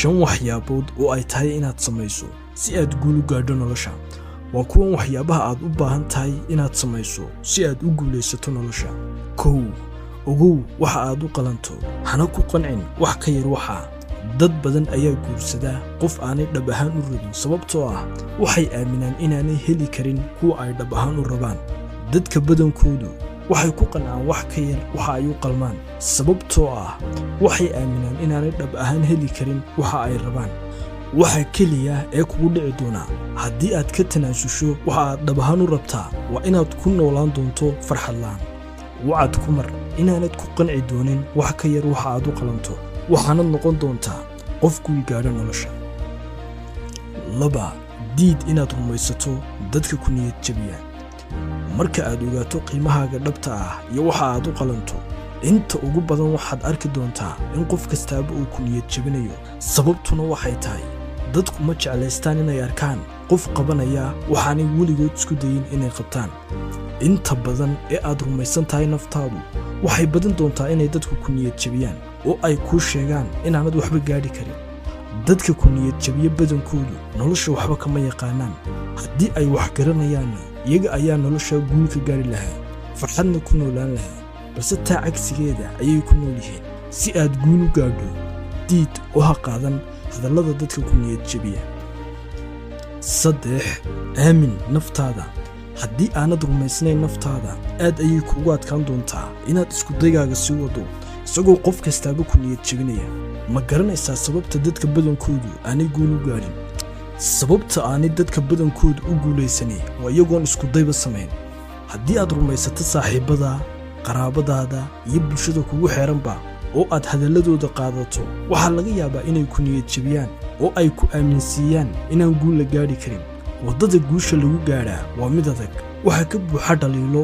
5 waxyaabood oo ay tahay inaad samayso si aad guul u gaadho nolosha. waa kuwan waxyaabaha aad u baahan tahay inaad samayso si aad u guulaysato nolosha. 1. ogow waxa aad u qalanto, hana ku qancin wax ka yar waxa. dad badan ayaa guursada qof aanay dhab ahaan u rabin sababtoo ah waxay aaminaan inaanay heli karin kuwa ay dhab ahaan u rabaan. dadka badankoodu waxay ku qancaan wax ka yar waxa ay u qalmaan sababtoo ah waxay aaminaan inaanay dhab ahaan heli karin waxa ay rabaan. waxa keliya ee kugu dhici doona haddii aad ka tanaasusho waxa aad dhab ahaan u rabtaa waa inaad ku noolaan doonto farxad la'aan. wacad ku mar inaanad ku qanci doonin wax ka yar waxa aad u qalanto, waxaanad noqon doontaa qof guul gaadha nolosha. 2. diid inaad rumaysato dadka ku niyad jabiya. marka aad ogaato qiimahaaga dhabta ah iyo waxa aad u qalanto, inta ugu badan waxaad arki doontaa in qof kastaaba uu ku niyad jabinayo. sababtuna waxay tahay dadku ma jeclaystaan inay arkaan qof qabanaya waxaanay weligood isku dayin inay qabtaan. inta badan ee aad rumaysan tahay naftaadu waxay badin doontaa inay dadku ku niyad jabiyaan oo ay kuu sheegaan inaanad waxba gaadhi karin. dadka ku niyad jabiya badankoodu nolosha waxba kama yaqaanaan. haddii ay wax garanayaanna iyaga ayaa nolosha guul ka gaari lahaa, farxadna ku noolaan lahaa, balse taa cagsigeeda ayay ku nool yihiin. si aad guul u gaadho, diid oo ha qaadan hadallada dadka ku niyad jabiya. 3. aamin naftaada. haddii aanad rumaysnayn naftaada, aad ayay kuugu adkaan doontaa inaad iskudayggaaga sii wado isagoo qof kastaaba ku niyad jabinaya. ma garanaysaa sababta dadka badankoodu aanay guul u gaadhin? sababta aanay dadka badankoodu u guulaysanin waa iyagoon iskudayba samayn. haddii aad rumaysato saaxiibbada, qaraabadaada iyo bulshada kugu xeeranba oo aad hadalladooda qaadato, waxaa laga yaabaa inay ku niyad jabiyaan oo ay ku aaminsiiyaan inaan guul la gaadhi karin. waddada guusha lagu gaadhaa waa mid adag. waxaa ka buuxa dhaliilo,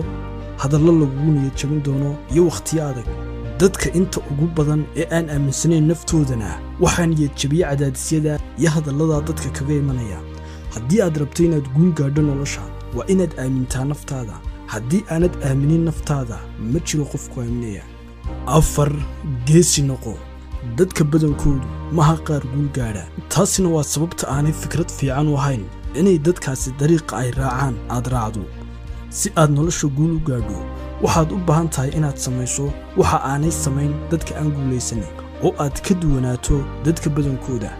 hadallo lagugu niyad jabin doono iyo wakhtiyo adag. dadka inta ugu badan ee aan aaminsanayn naftoodana waxaa niyad jabiya cadaadisyada iyo hadallada dadka kaga imanaya. haddii aad rabto inaad guul gaadho nolosha, waa inaad aamintaa naftaada. haddii aanad aaminin naftaada, ma jiro qofku aaminaya. 4. geesi noqo. dadka badankoodu maha qaar guul gaadha. taasina waa sababta aanay fikrad fiican u ahayn inay dadkaasi dariiqa ay raacaan aad raacdo. si aad nolosha guul u gaadho, waxaad u baahan tahay inaad samayso waxa aanay samayn dadka aan guulaysanin oo aad ka duwanaato dadka badankooda.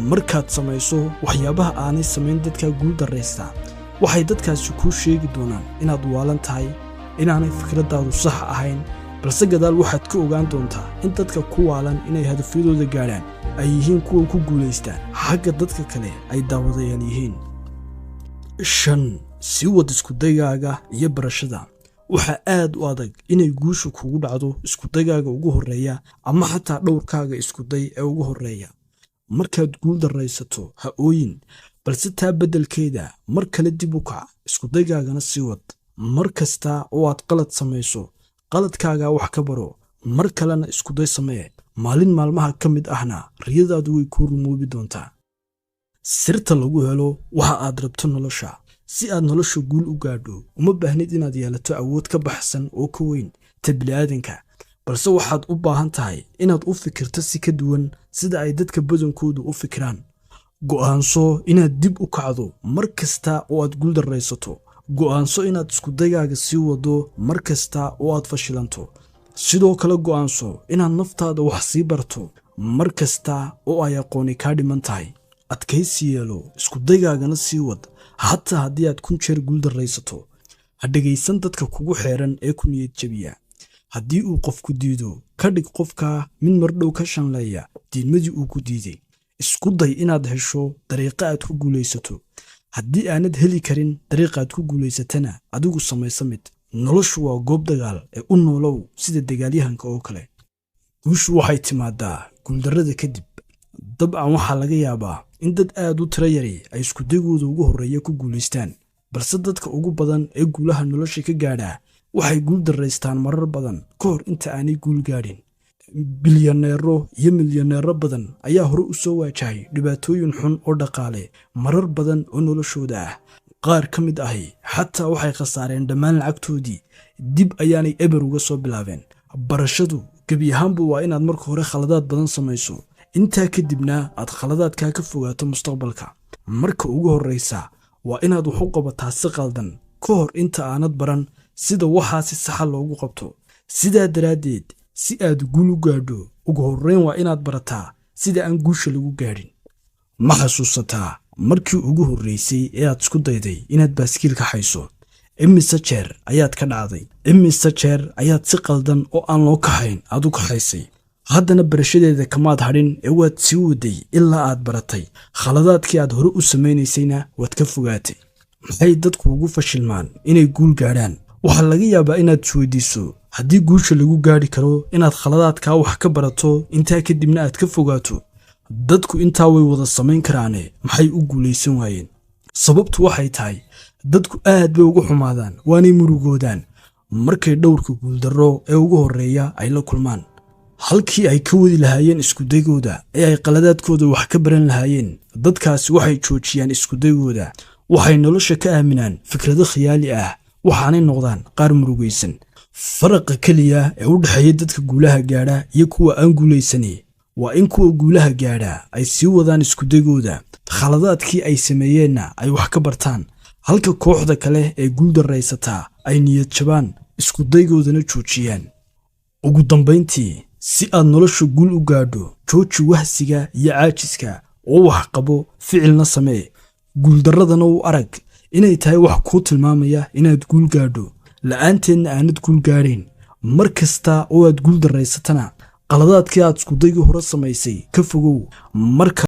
markaad samayso waxyaabaha aanay samayn dadka guul darraysta, waxay dadkaasi kuu sheegi doonaan inaad waalan tahay, inaanay fikraddaadu sax ahayn, balse gadaal waxaad ka ogaan doontaa in dadka ku waalan inay hadafyadooda gaadhaan ay yihiin kuwa ku guulaysta xagga dadka kale ay daawadayaal yihiin. 5. sii wad iskudaygaaga iyo barashada. waxaa aad u adag inay guushu kugu dhacdo iskudaygaaga ugu horreeya ama xataa dhowrkaaga iskuday ee ugu horreeya. markaad guul darraysato ha ooyin, balse taa beddelkeeda mar kale dib u kac, iskudaygaagana sii wad. mar kasta oo aad qalad samayso, qaladkaaga wax ka baro, mar kalena iskuday samee. maalin maalmaha ka mid ahna riyadaadu way kuu rumoobi doontaa. sirta lagu helo waxa aad rabto nolosha. si aad nolosha guul u gaadho, uma baahnid inaad yeelato awood ka baxsan oo ka weyn ta bini'aadanka, balse waxaad u baahan tahay inaad u fikirto si ka duwan sida ay dadka badankoodu u fikiraan. go'aanso inaad dib u kacdo mar kasta oo aad guul darraysato. go'aanso inaad iskudaygaaga sii wado mar kasta oo aad fashilanto. sidoo kale go'aanso inaad naftaada wax sii barto mar kasta oo ay aqooni kaa dhiman tahay. adkaysi yeelo, iskudaygaagana sii wad hataa haddii aad 1000 jeer guul darraysato. ha dhegaysan dadka kugu xeeran ee ku niyad jabiya. haddii uu qofku diido, ka dhig qofka mid mardhow ka shanleeya diidmadii uu ku diiday. isku day inaad hesho dariiqa aad ku guulaysato. haddii aanad heli karin dariiqaad ku guulaysatana, adigu samaysa mid. noloshu waa goob dagaal ee u noolow sida dagaalyahanka oo kale. guushu waxay timaadaa guuldarrada kadib. dabcan waxaa laga yaabaa in dad aad u tiro yari ay iskudaygooda ugu horreeya ku guulaystaan, balse dadka ugu badan ee guulaha nolosha ka gaadhaa waxay guul darraystaan marar badan ka hor inta aanay guul gaadhin. bilyaneero iyo milyaneero badan ayaa hore u soo waajahay dhibaatooyin xun oo dhaqaale marar badan oo noloshooda ah. qaar ka mid ahi xataa waxay khasaareen dhammaan lacagtoodii, dib ayaanay eber uga soo bilaabeen. barashadu gebi ahaanba waa inaad marka hore khaladaad badan samayso intaa kadibna aad khaladaadkaa ka fogaato mustaqbalka. marka ugu horreysa waa inaad wax u qabataa si qaldan ka hor inta aanad baran sida waxaasi saxa loogu qabto. sidaa daraaddeed si aad guul u gaadho ugu horreyn waa inaad barataa sida aan guusha lagu gaadhin. ma xasuusataa markii ugu horreysay ee aad isku dayday inaad baaskiil ka hayso? imise jeer ayaad ka dhacday? imise jeer ayaad si qaldan oo aan loo kaxayn aad u kaxaysay? haddana barashadeeda kamaad hadhin ee waad sii waday ilaa aad baratay. khaladaadkii aad hore u samaynaysayna waad ka fogaatay. maxay dadku ugu fashilmaan inay guul gaadhaan? waxaa laga yaabaa inaad isweydiiso, haddii guusha lagu gaadhi karo inaad khaladaadkaa wax ka barato intaa kadibna aad ka fogaato, dadku intaa way wada samayn karaane maxay u guulaysan waayeen? sababtu waxay tahay dadku aad bay ugu xumaadaan waanay murugoodaan markay dhowrka guuldarro ee ugu horreeya ay la kulmaan. halkii ay ka wadi lahaayeen iskudaygooda ee ay qaladaadkooda wax ka baran lahaayeen, dadkaasi waxay joojiyaan iskudaygooda. waxay nolosha ka aaminaan fikrado khiyaali ah, waxaanay noqdaan qaar murugaysan. faraqa keliya ee u dhexeeya dadka guulaha gaadha iyo kuwa aan guulaysani waa in kuwa guulaha gaadha ay sii wadaan iskudaygooda, khaladaadkii ay sameeyeenna ay wax ka bartaan, halka kooxda kale ee guul darraysataa ay niyad jabaan, iskudaygoodana joojiyaan. ugu dambayntii, si aad nolosha guul u gaadho, jooji wahsiga iyo caajiska oo wax qabo, ficilna samee. guuldarradana u arag inay tahay wax kuu tilmaamaya inaad guul gaadho, la'aanteedna aanad guul gaadhayn. mar kasta oo aad guul darraysatana qaladaadkii aad iskudaygii hore samaysay ka fogow. marka